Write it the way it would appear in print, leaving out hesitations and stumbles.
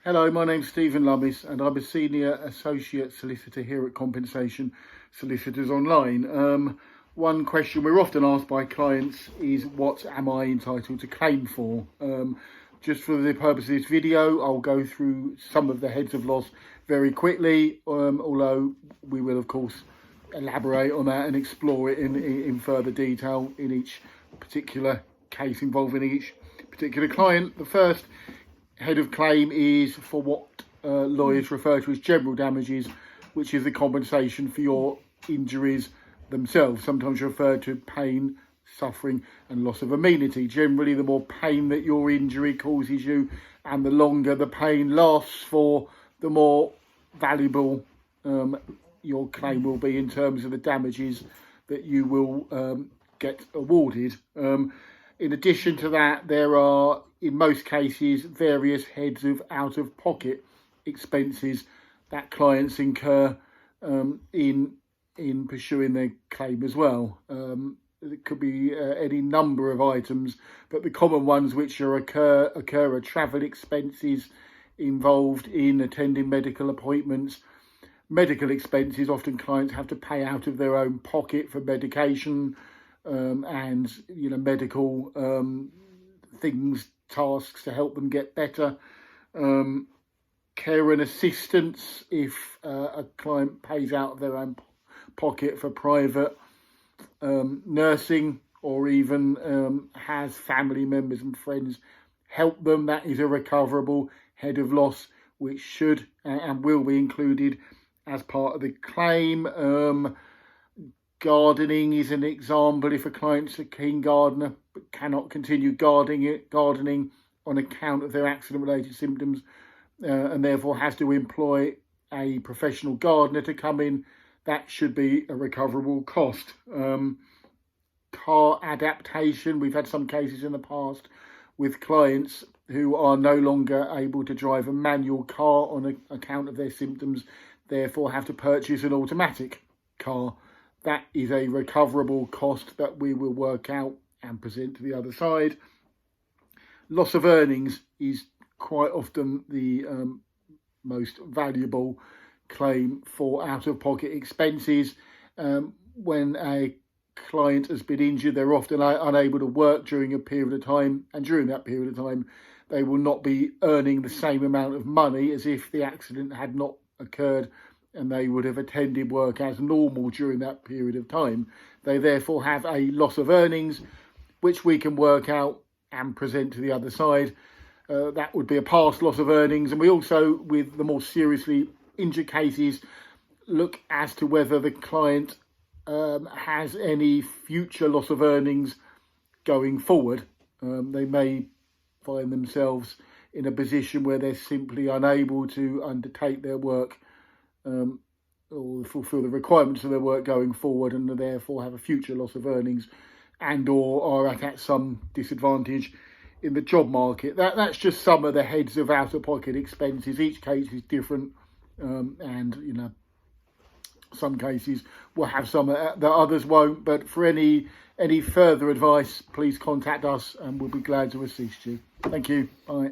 Hello, my name's Stephen Lummis and I'm a Senior Associate Solicitor here at Compensation Solicitors Online. One question we're often asked by clients is, what am I entitled to claim for? Just for the purpose of this video, I'll go through some of the heads of loss very quickly, although we will of course elaborate on that and explore it in further detail in each particular case involving each particular client. The first head of claim is for what lawyers refer to as general damages, which is the compensation for your injuries themselves, sometimes referred to pain, suffering and loss of amenity. Generally, the more pain that your injury causes you and the longer the pain lasts for, the more valuable your claim will be in terms of the damages that you will get awarded. In addition to that, there are, in most cases, various heads of out-of-pocket expenses that clients incur in pursuing their claim as well. It could be any number of items, but the common ones which occur are travel expenses involved in attending medical appointments. Medical expenses, often clients have to pay out of their own pocket for medication and medical things, tasks to help them get better. Care and assistance, if a client pays out of their own pocket for private nursing, or even has family members and friends help them, that is a recoverable head of loss which should and will be included as part of the claim. Gardening is an example. If a client's a keen gardener but cannot continue gardening on account of their accident-related symptoms and therefore has to employ a professional gardener to come in, that should be a recoverable cost. Car adaptation, we've had some cases in the past with clients who are no longer able to drive a manual car on account of their symptoms, therefore have to purchase an automatic car. That is a recoverable cost that we will work out and present to the other side. Loss of earnings is quite often the most valuable claim for out-of-pocket expenses. When a client has been injured, they're often unable to work during a period of time, and during that period of time they will not be earning the same amount of money as if the accident had not occurred and they would have attended work as normal during that period of time. They therefore have a loss of earnings, which we can work out and present to the other side. That would be a past loss of earnings. And we also, with the more seriously injured cases, look as to whether the client has any future loss of earnings going forward. They may find themselves in a position where they're simply unable to undertake their work or fulfill the requirements of their work going forward, and therefore have a future loss of earnings and or are at some disadvantage in the job market. That's just some of the heads of out-of-pocket expenses. Each case is different, and some cases will have some that others won't. But for any further advice, please contact us and we'll be glad to assist you. Thank you. Bye.